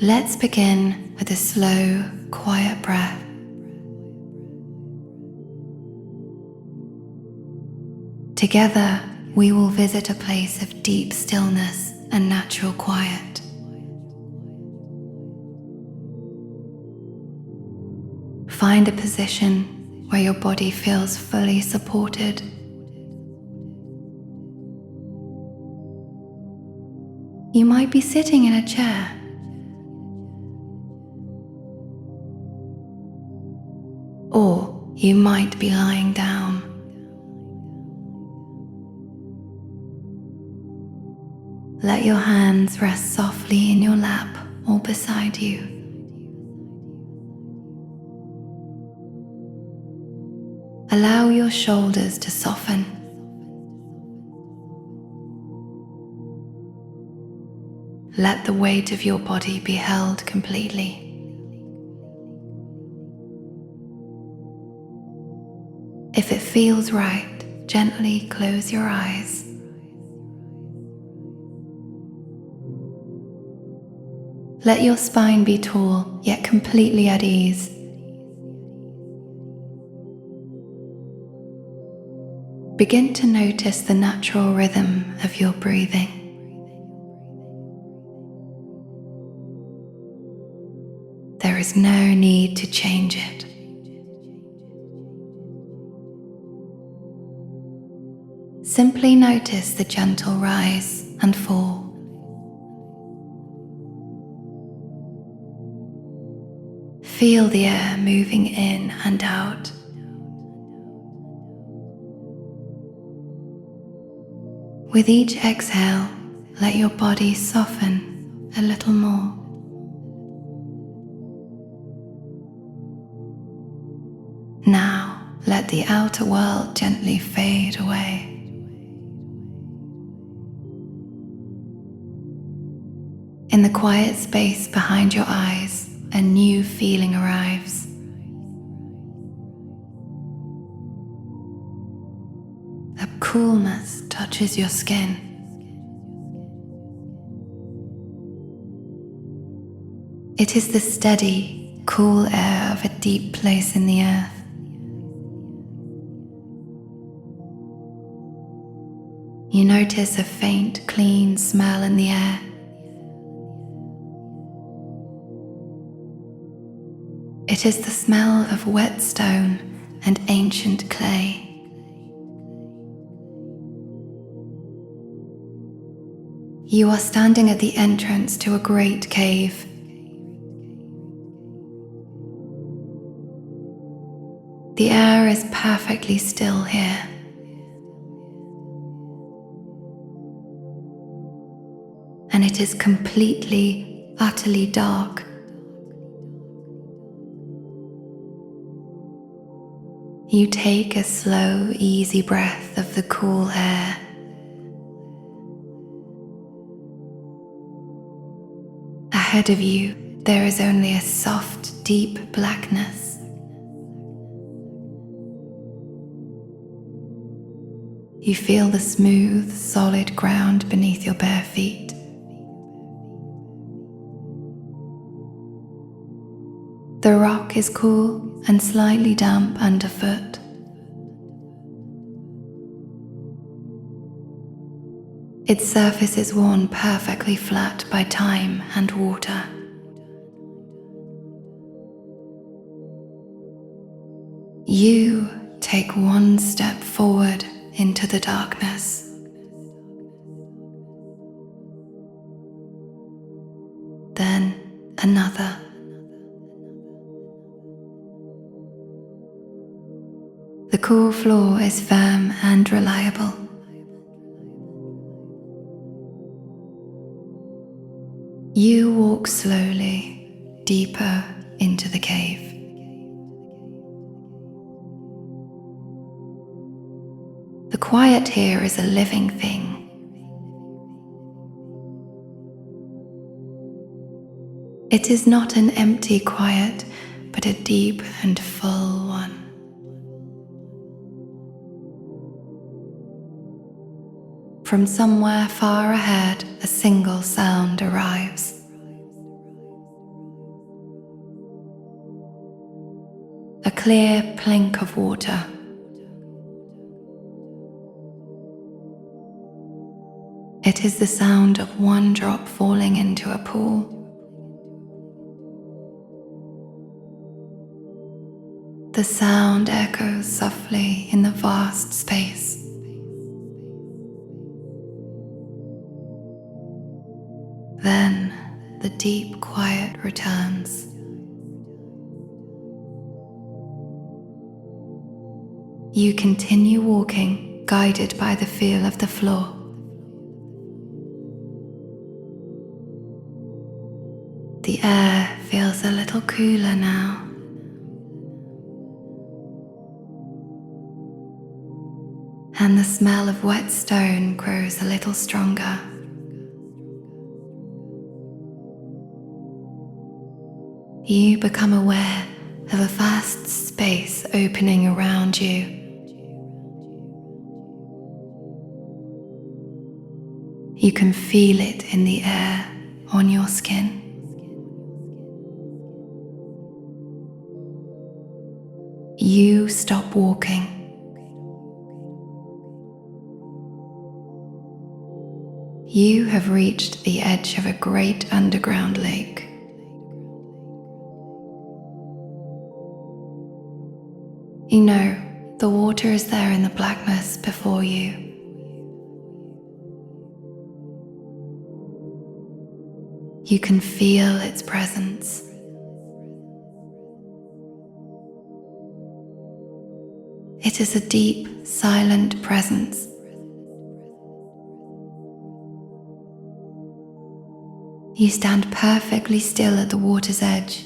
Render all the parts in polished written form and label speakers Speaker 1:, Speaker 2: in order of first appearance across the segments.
Speaker 1: Let's begin with a slow, quiet breath. Together, we will visit a place of deep stillness and natural quiet. Find a position where your body feels fully supported. You might be sitting in a chair, or you might be lying down. Let your hands rest softly in your lap or beside you. Allow your shoulders to soften. Let the weight of your body be held completely. If it feels right, gently close your eyes. Let your spine be tall, yet completely at ease. Begin to notice the natural rhythm of your breathing. There is no need to change it. Simply notice the gentle rise and fall. Feel the air moving in and out. With each exhale, let your body soften a little more. Now, let the outer world gently fade away. In the quiet space behind your eyes, a new feeling arrives. A coolness touches your skin. It is the steady, cool air of a deep place in the earth. You notice a faint, clean smell in the air. It is the smell of wet stone and ancient clay. You are standing at the entrance to a great cave. The air is perfectly still here. And it is completely, utterly dark. You take a slow, easy breath of the cool air. Ahead of you, there is only a soft, deep blackness. You feel the smooth, solid ground beneath your bare feet. The rock is cool and slightly damp underfoot. Its surface is worn perfectly flat by time and water. You take one step forward into the darkness. Then another. The cool floor is firm and reliable. You walk slowly, deeper into the cave. The quiet here is a living thing. It is not an empty quiet, but a deep and full one. From somewhere far ahead, a single sound arrives. clear plink of water. It is the sound of one drop falling into a pool. The sound echoes softly in the vast space. Then the deep quiet returns. You continue walking, guided by the feel of the floor. The air feels a little cooler now. And the smell of wet stone grows a little stronger. You become aware of a vast space opening around you. You can feel it in the air on your skin. You stop walking. You have reached the edge of a great underground lake. You know the water is there in the blackness before you. You can feel its presence. It is a deep, silent presence. You stand perfectly still at the water's edge.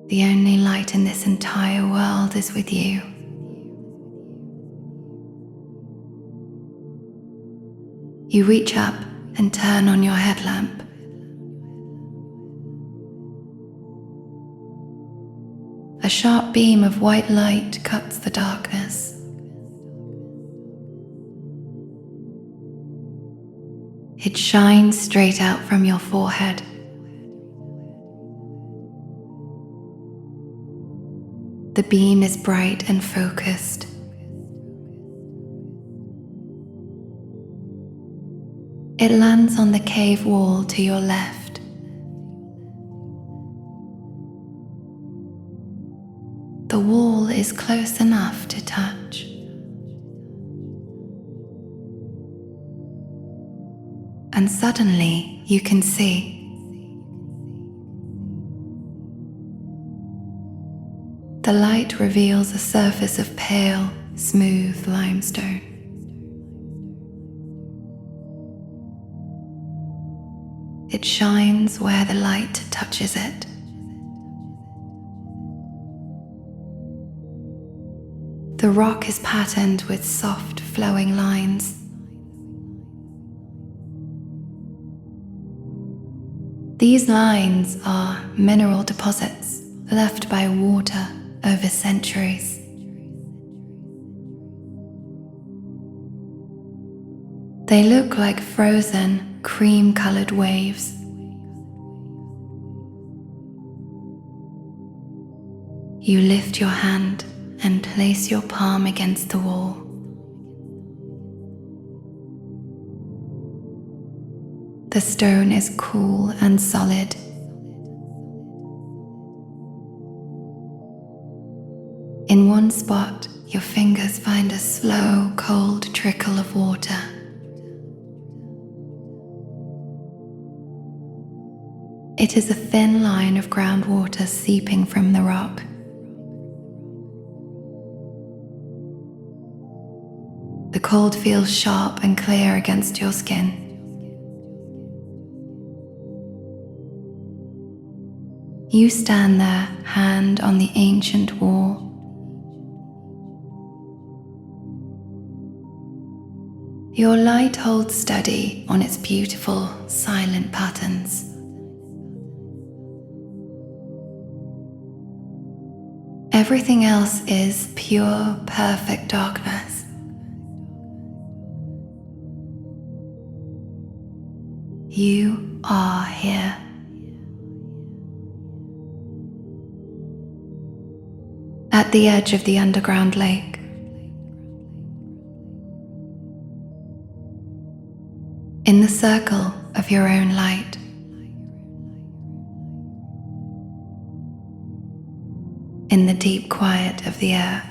Speaker 1: The only light in this entire world is with you. You reach up and turn on your headlamp. A sharp beam of white light cuts the darkness. It shines straight out from your forehead. The beam is bright and focused. It lands on the cave wall to your left. The wall is close enough to touch. And suddenly you can see. The light reveals a surface of pale, smooth limestone. It shines where the light touches it. The rock is patterned with soft, flowing lines. These lines are mineral deposits left by water over centuries. They look like frozen, cream-colored waves. You lift your hand and place your palm against the wall. The stone is cool and solid. In one spot, your fingers find a slow, cold trickle of water. It is a thin line of groundwater seeping from the rock. The cold feels sharp and clear against your skin. You stand there, hand on the ancient wall. Your light holds steady on its beautiful, silent patterns. Everything else is pure, perfect darkness. You are here. at the edge of the underground lake. In the circle of your own light. In the deep quiet of the earth.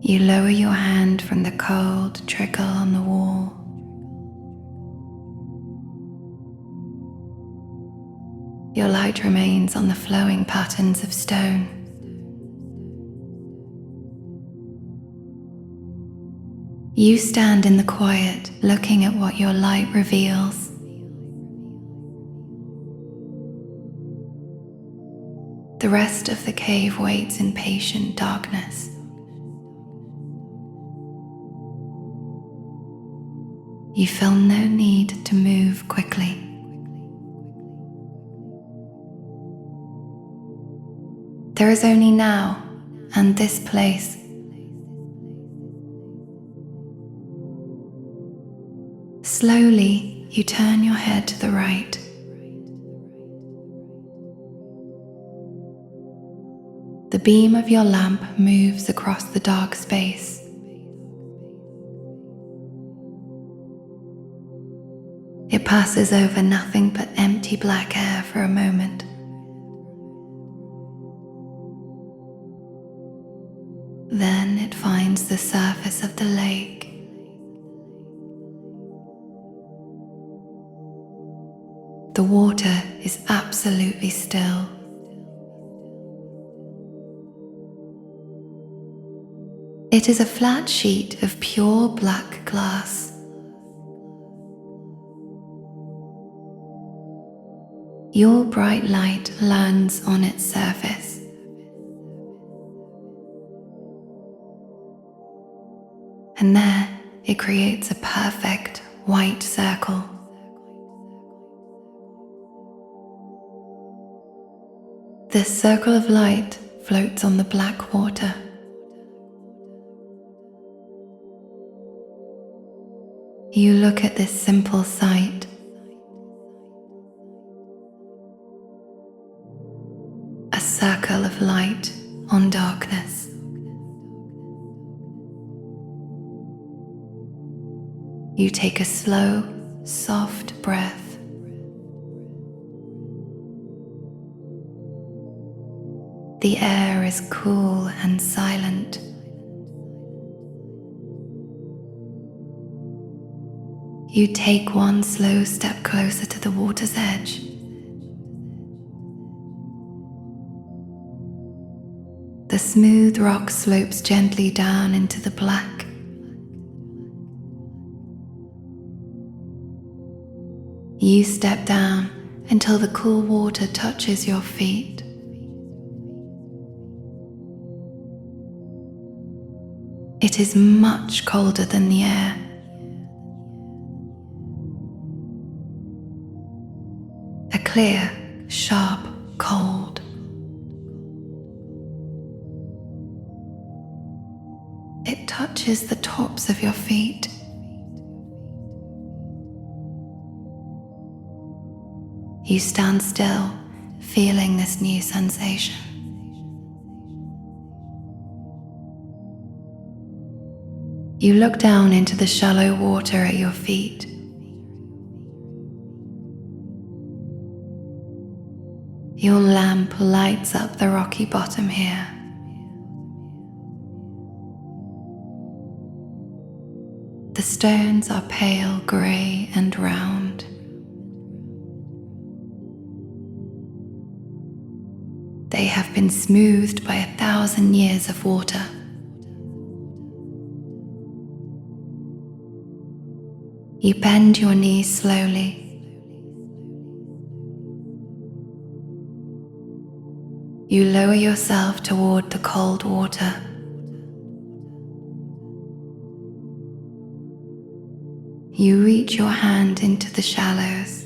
Speaker 1: You lower your hand from the cold trickle on the wall. Your light remains on the flowing patterns of stone. You stand in the quiet, looking at what your light reveals. The rest of the cave waits in patient darkness. You feel no need to move quickly. There is only now and this place. Slowly, you turn your head to the right. The beam of your lamp moves across the dark space. It passes over nothing but empty black air for a moment. Then it finds the surface of the lake. The water is absolutely still. It is a flat sheet of pure black glass. Your bright light lands on its surface. And there it creates a perfect white circle. This circle of light floats on the black water. You look at this simple sight. A circle of light on darkness. You take a slow, soft breath. The air is cool and silent. You take one slow step closer to the water's edge. The smooth rock slopes gently down into the black. You step down until the cool water touches your feet. It is much colder than the air. A clear, sharp cold. It touches the tops of your feet. You stand still, feeling this new sensation. You look down into the shallow water at your feet. Your lamp lights up the rocky bottom here. The stones are pale grey and round. They have been smoothed by 1,000 years of water. You bend your knees slowly. You lower yourself toward the cold water. You reach your hand into the shallows.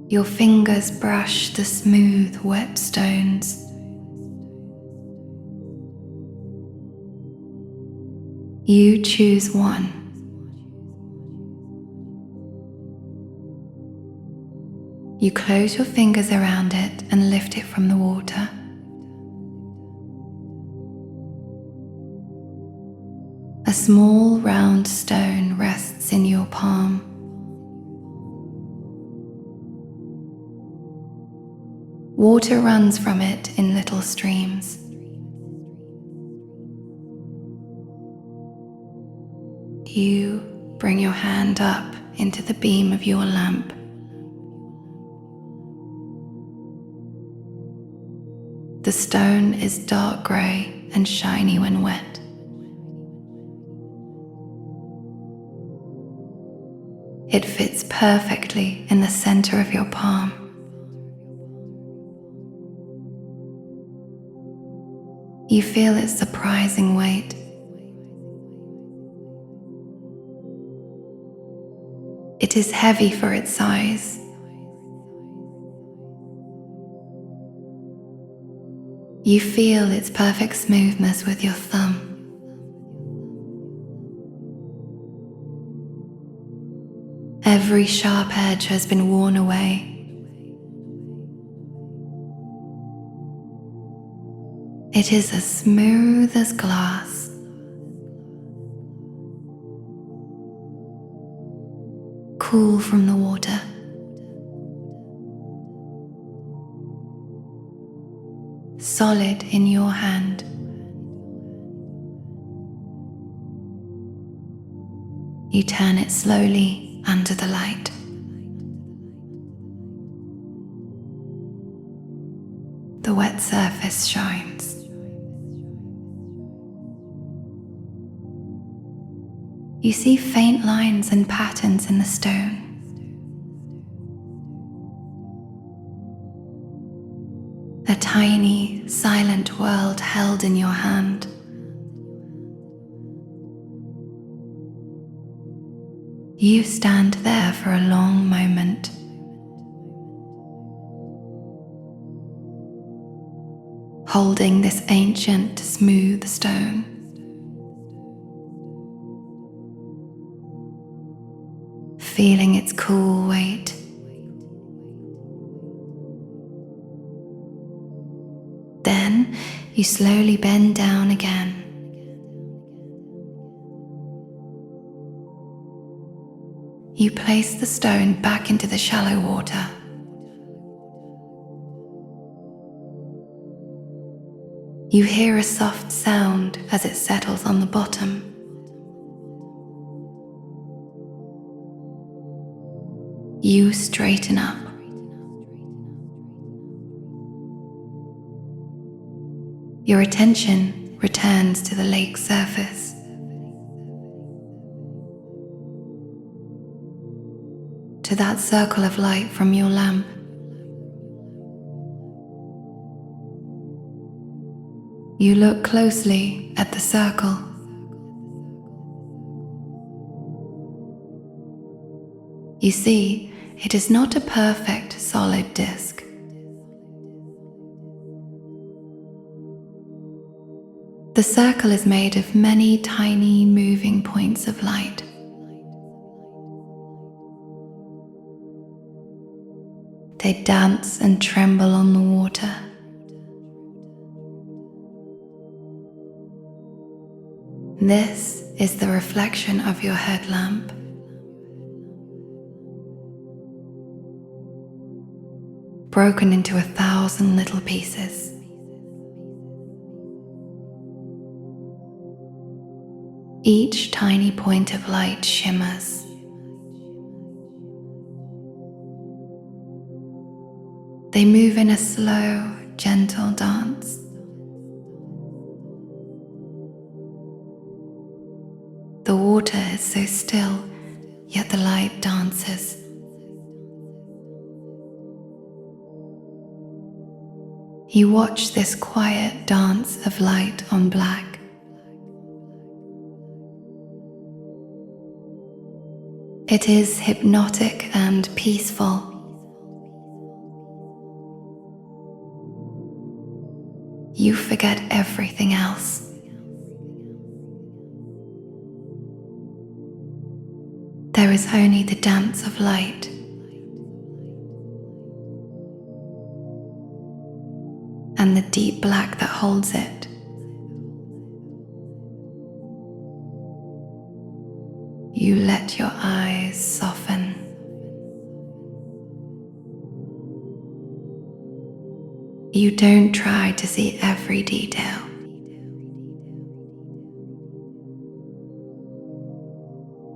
Speaker 1: Your fingers brush the smooth, wet stones. You choose one. You close your fingers around it and lift it from the water. A small round stone rests in your palm. Water runs from it in little streams. You bring your hand up into the beam of your lamp. The stone is dark grey and shiny when wet. It fits perfectly in the center of your palm. You feel its surprising weight. It is heavy for its size. You feel its perfect smoothness with your thumb. Every sharp edge has been worn away. It is as smooth as glass. Cool from the water. Solid in your hand. You turn it slowly under the light. The wet surface shines. You see faint lines and patterns in the stone. A tiny, silent world held in your hand. You stand there for a long moment. Holding this ancient, smooth stone. Feeling its cool weight. Then you slowly bend down again. You place the stone back into the shallow water. You hear a soft sound as it settles on the bottom. You straighten up. Your attention returns to the lake surface. To that circle of light from your lamp. You look closely at the circle. You see, it is not a perfect solid disk. The circle is made of many tiny moving points of light. They dance and tremble on the water. This is the reflection of your headlamp. Broken into 1,000 little pieces. Each tiny point of light shimmers. They move in a slow, gentle dance. The water is so still, yet the light dances. You watch this quiet dance of light on black. It is hypnotic and peaceful. You forget everything else. There is only the dance of light. and the deep black that holds it. You let your eyes soften. You don't try to see every detail.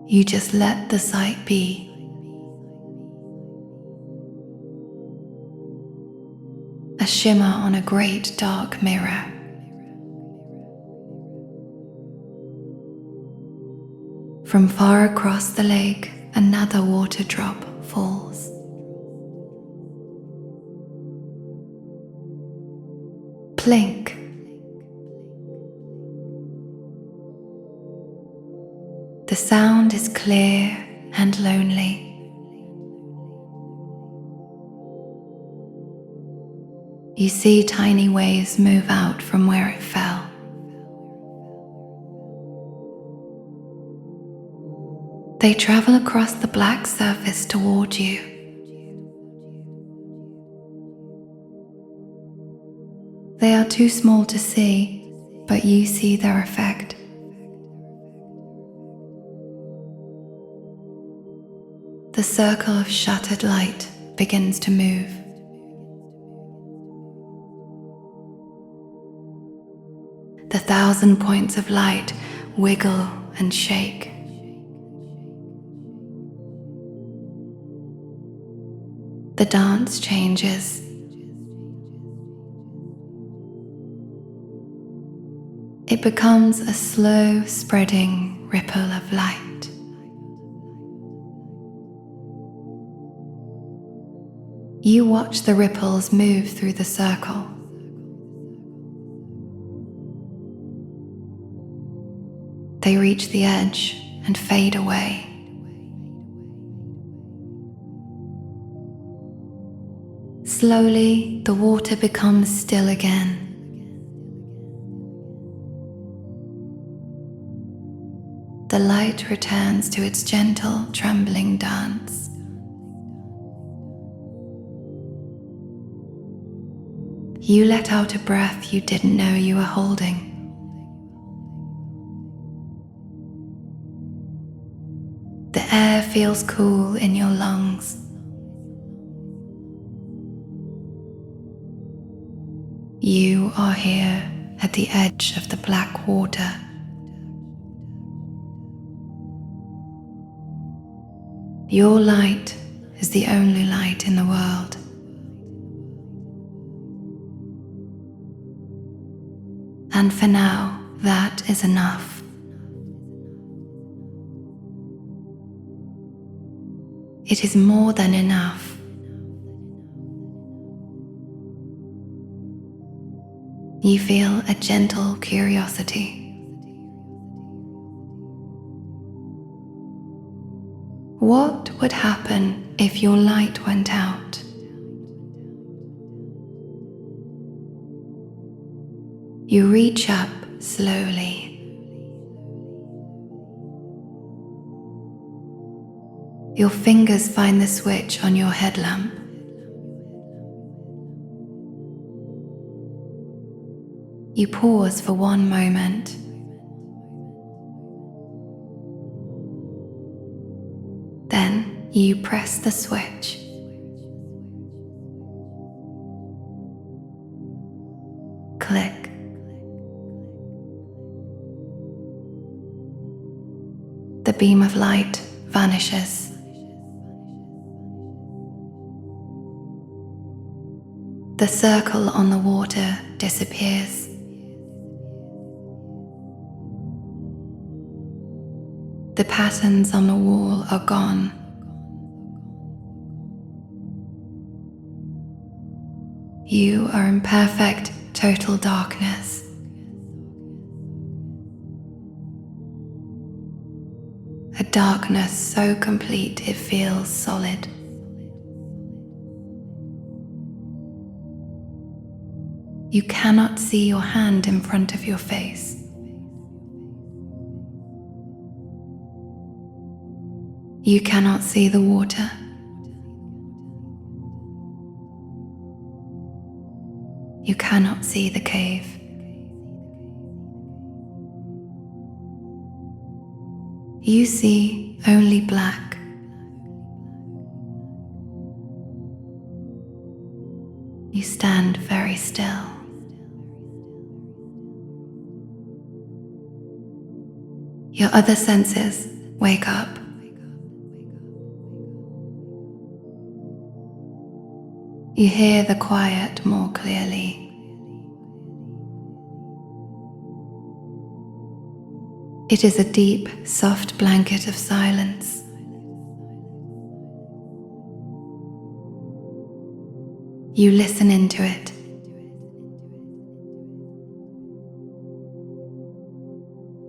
Speaker 1: You just let the sight be. A shimmer on a great dark mirror. From far across the lake, another water drop falls. Plink. The sound is clear and lonely. You see tiny waves move out from where it fell. They travel across the black surface toward you. They are too small to see, but you see their effect. The circle of shattered light begins to move. The 1,000 points of light wiggle and shake. The dance changes. It becomes a slow spreading ripple of light. You watch the ripples move through the circle. They reach the edge and fade away. Slowly, the water becomes still again. The light returns to its gentle, trembling dance. You let out a breath you didn't know you were holding. The air feels cool in your lungs. You are here at the edge of the black water. Your light is the only light in the world. And for now, that is enough. It is more than enough. You feel a gentle curiosity. What would happen if your light went out? You reach up slowly. Your fingers find the switch on your headlamp. You pause for one moment. Then you press the switch. Click. The beam of light vanishes. The circle on the water disappears. The patterns on the wall are gone. You are in perfect, total darkness. A darkness so complete it feels solid. You cannot see your hand in front of your face. You cannot see the water. You cannot see the cave. You see only black. You stand very still. Your other senses wake up. You hear the quiet more clearly. It is a deep, soft blanket of silence. You listen into it.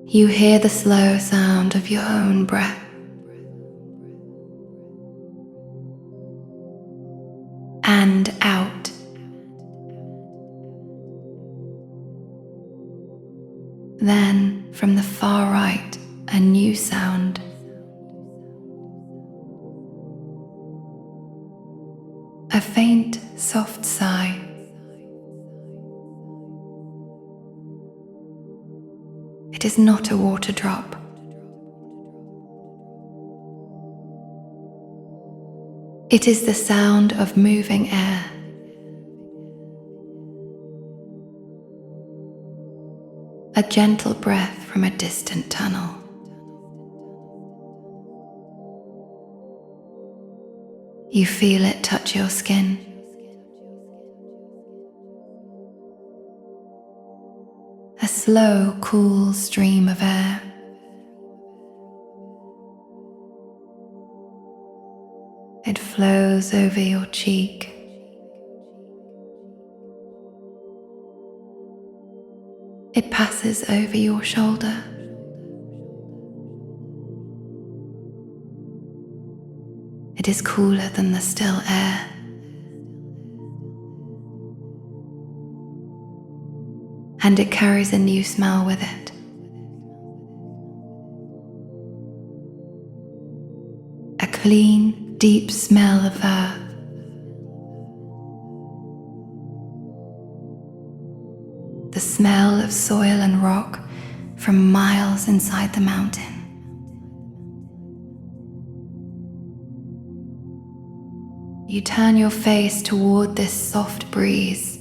Speaker 1: You hear the slow sound of your own breath. And out. Then, from the far right, a new sound. A faint, soft sigh. It is not a water drop. It is the sound of moving air. A gentle breath from a distant tunnel. You feel it touch your skin. A slow, cool stream of air. It flows over your cheek. It passes over your shoulder. It is cooler than the still air. And it carries a new smell with it. A clean, deep smell of earth. The smell of soil and rock from miles inside the mountain. You turn your face toward this soft breeze.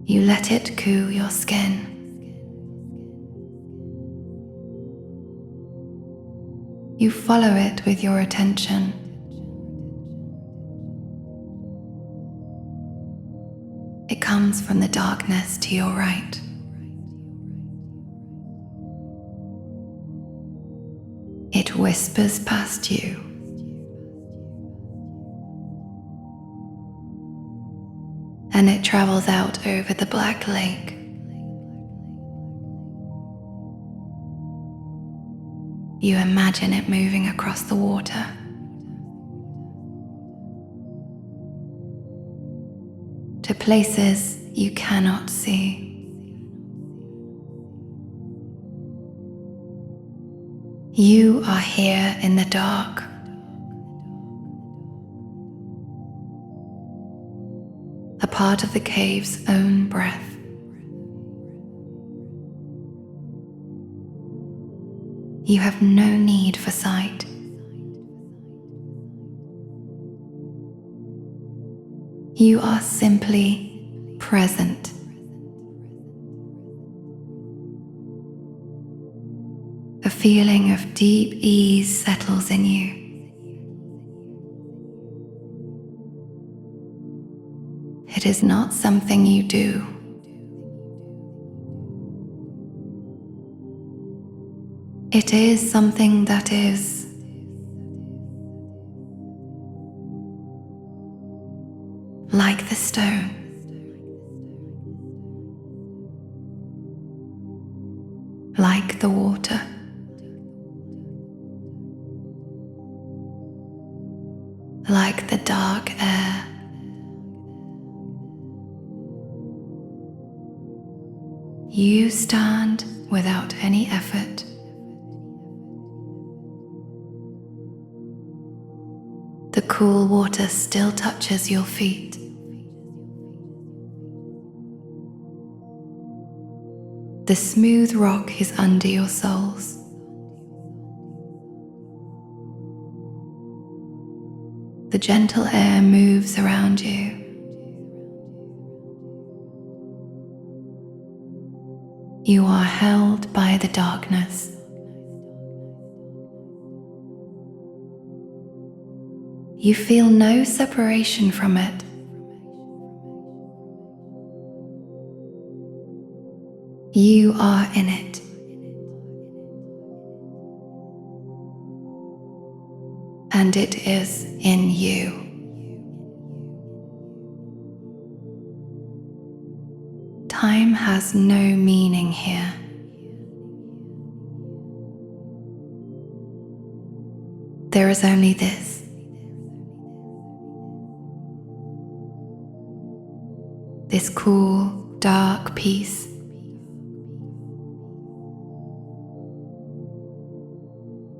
Speaker 1: You let it cool your skin. You follow it with your attention. It comes from the darkness to your right. It whispers past you. And it travels out over the black lake. You imagine it moving across the water. To places you cannot see. You are here in the dark. A part of the cave's own breath. You have no need for sight. You are simply present. A feeling of deep ease settles in you. It is not something you do. It is something that is. Like the stone. Like the water. Like the dark air. You stand without any effort. The cool water still touches your feet. The smooth rock is under your soles. The gentle air moves around you. You are held by the darkness. You feel no separation from it. You are in it. And it is in you. Time has no meaning here. There is only this. This cool, dark peace.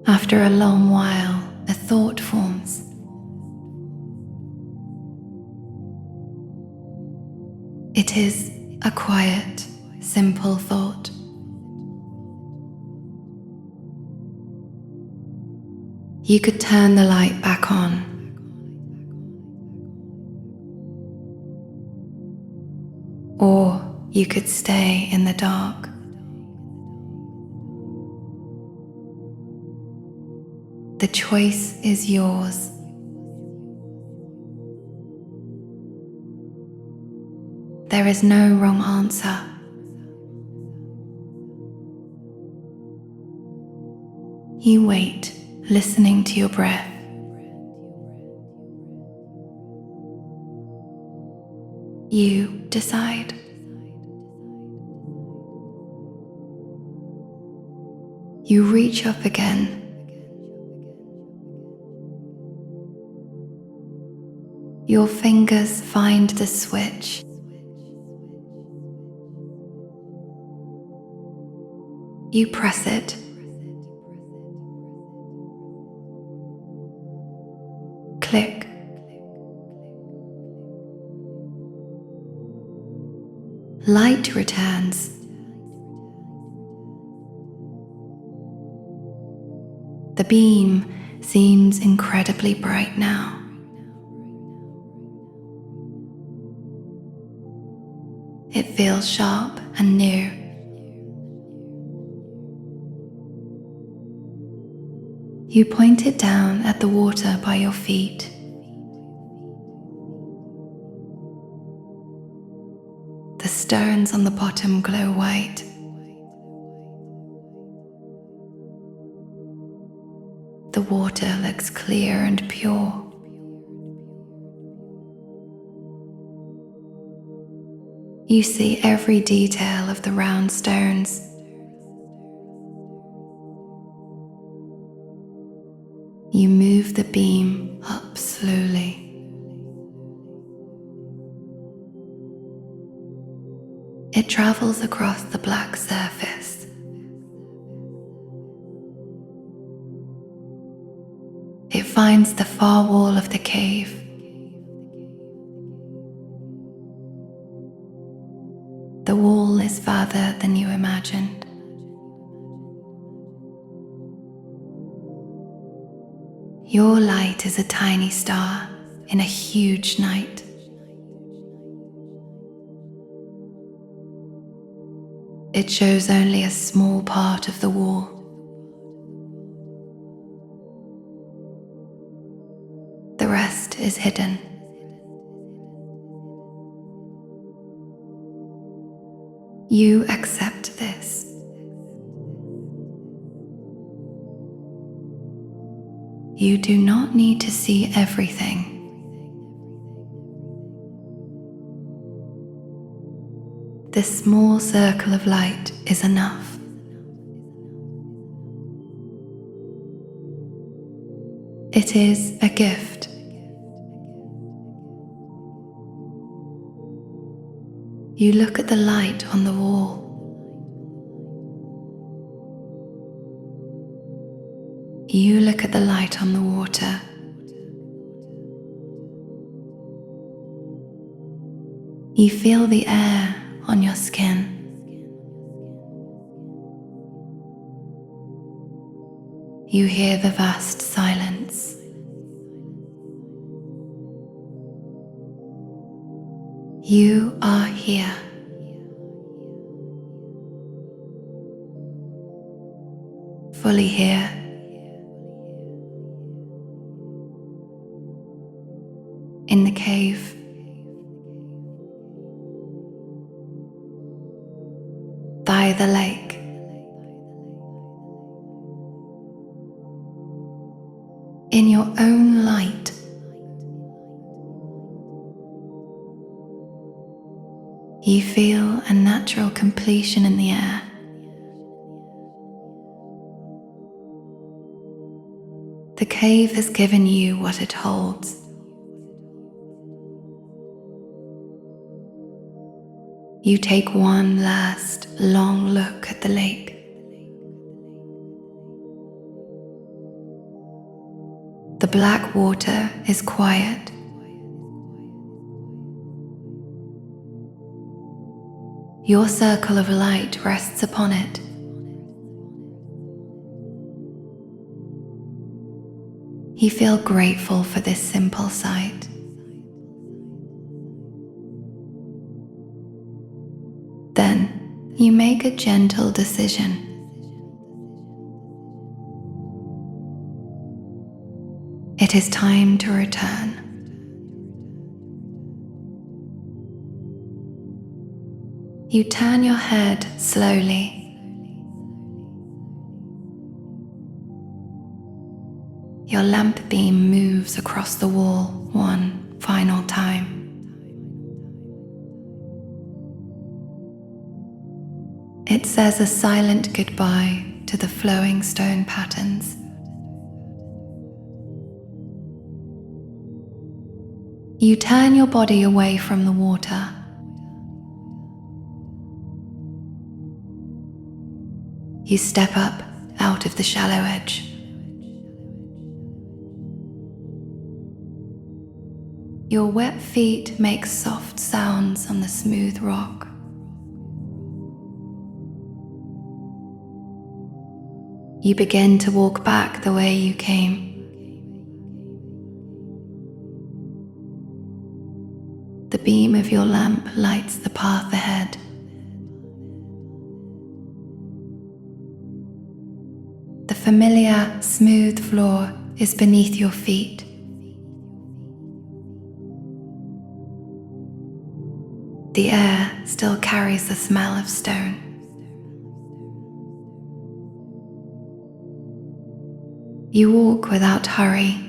Speaker 1: After a long while, a thought forms. It is a quiet, simple thought. You could turn the light back on. Or you could stay in the dark. The choice is yours. There is no wrong answer. You wait, listening to your breath. You decide. You reach up again. Your fingers find the switch. You press it. Click. Light returns. The beam seems incredibly bright now. It feels sharp and new. You point it down at the water by your feet. The stones on the bottom glow white. The water looks clear and pure. You see every detail of the round stones. You move the beam up slowly. It travels across the black surface. It finds the far wall of the cave. The wall is farther than you imagined. Your light is a tiny star in a huge night. It shows only a small part of the wall. The rest is hidden. You accept this. You do not need to see everything. This small circle of light is enough. It is a gift. You look at the light on the wall. You look at the light on the water. You feel the air on your skin. You hear the vast silence. You are here. Fully here. In the cave. By the lake. In your own light. You feel a natural completion in the air. The cave has given you what it holds. You take one last long look at the lake. The black water is quiet. Your circle of light rests upon it. You feel grateful for this simple sight. Then you make a gentle decision. It is time to return. You turn your head slowly. Your lamp beam moves across the wall one final time. It says a silent goodbye to the flowing stone patterns. You turn your body away from the water. You step up out of the shallow edge. Your wet feet make soft sounds on the smooth rock. You begin to walk back the way you came. The beam of your lamp lights the path ahead. The familiar, smooth floor is beneath your feet. The air still carries the smell of stone. You walk without hurry.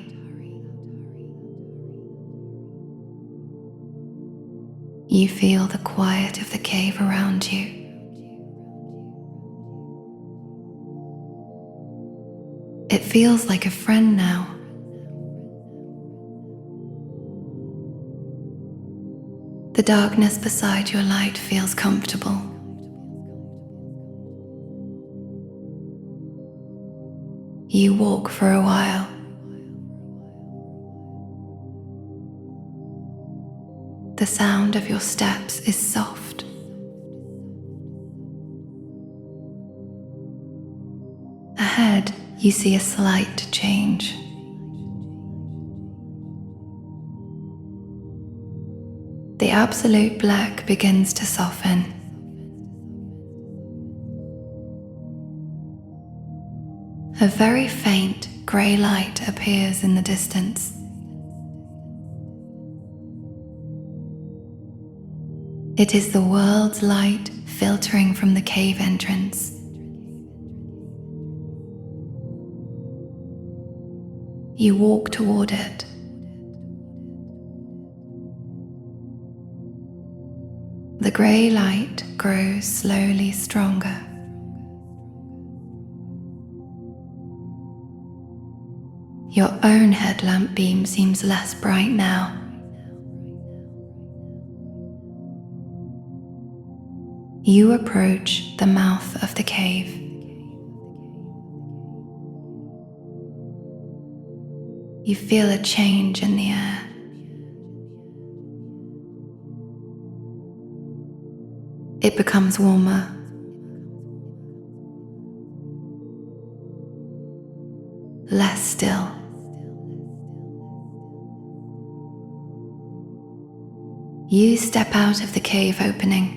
Speaker 1: You feel the quiet of the cave around you. It feels like a friend now. The darkness beside your light feels comfortable. You walk for a while. The sound of your steps is soft. Ahead, you see a slight change. The absolute black begins to soften. A very faint grey light appears in the distance. It is the world's light filtering from the cave entrance. You walk toward it. The grey light grows slowly stronger. Your own headlamp beam seems less bright now. You approach the mouth of the cave. You feel a change in the air. it becomes warmer. Less still. You step out of the cave opening.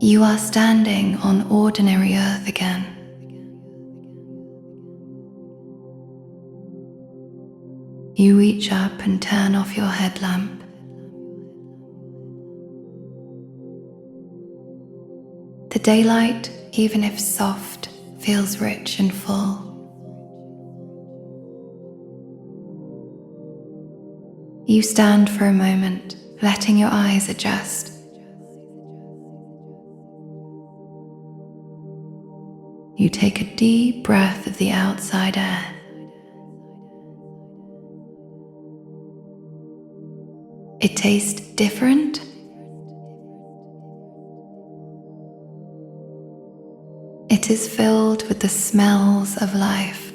Speaker 1: You are standing on ordinary earth again. You reach up and turn off your headlamp. The daylight, even if soft, feels rich and full. You stand for a moment, letting your eyes adjust. You take a deep breath of the outside air. It tastes different. It is filled with the smells of life.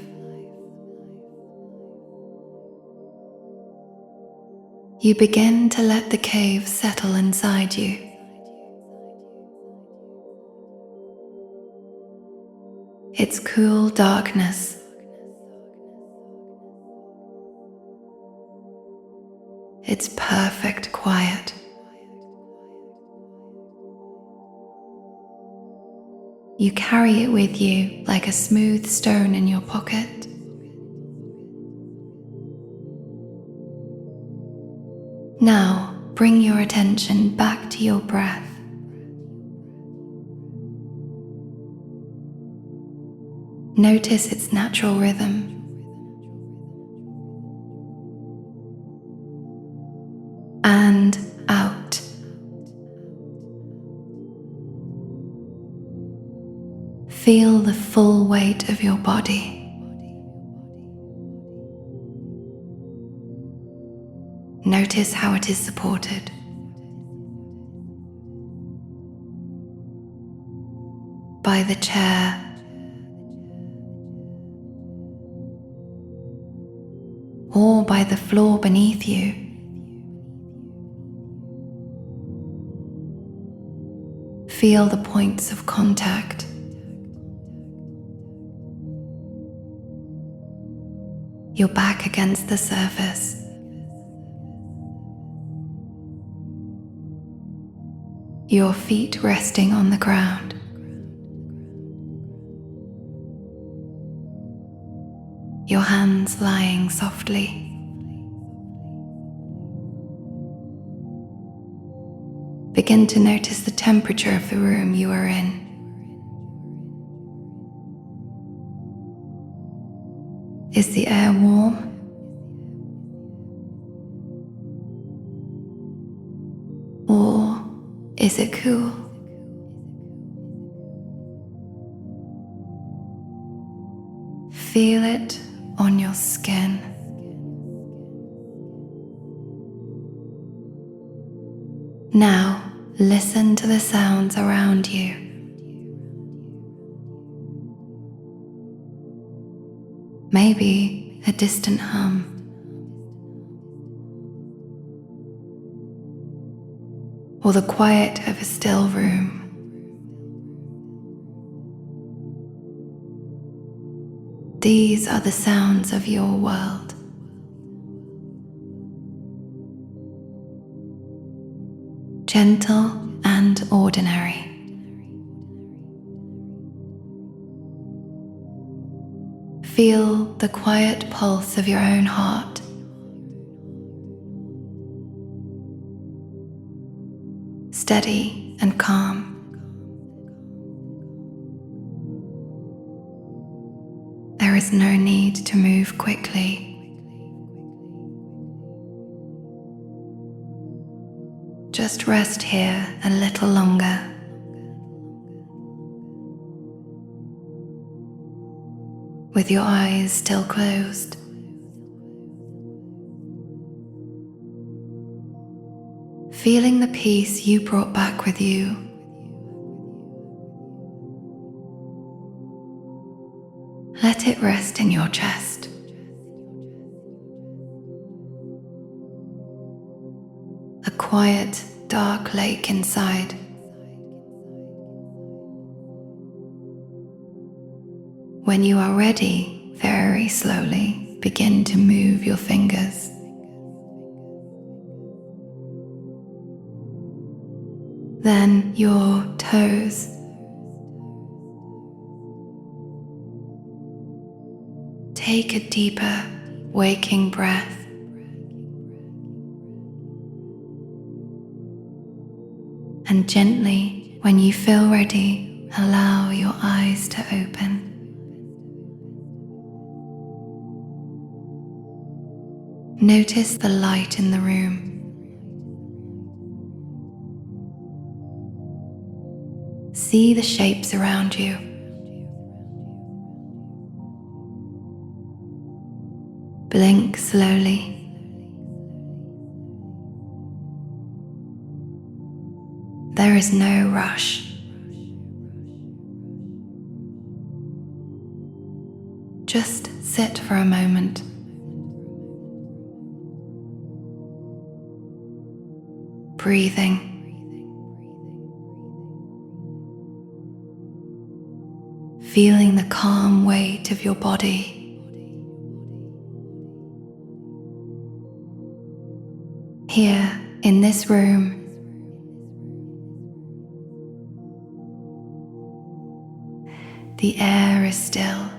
Speaker 1: You begin to let the cave settle inside you. Its cool darkness, its perfect quiet. You carry it with you like a smooth stone in your pocket. Now, bring your attention back to your breath. Notice its natural rhythm. And out. Feel the full weight of your body. Notice how it is supported. By the chair, or by the floor beneath you. Feel the points of contact. Your back against the surface. Your feet resting on the ground. Your hands lying softly. Begin to notice the temperature of the room you are in. Is the air warm? Or is it cool? Feel it on your skin. Now, listen to the sounds around you. Maybe a distant hum. Or the quiet of a still room. These are the sounds of your world. Gentle and ordinary. Feel the quiet pulse of your own heart. Steady and calm. There is no need to move quickly. Just rest here a little longer. With your eyes still closed. Feeling the peace you brought back with you. Let it rest in your chest. quiet, dark lake inside. When you are ready, very slowly begin to move your fingers. Then your toes. Take a deeper, waking breath. And gently, when you feel ready, allow your eyes to open. Notice the light in the room. See the shapes around you. Blink slowly. There is no rush. Just sit for a moment. Breathing. Feeling the calm weight of your body. Here, in this room, the air is still.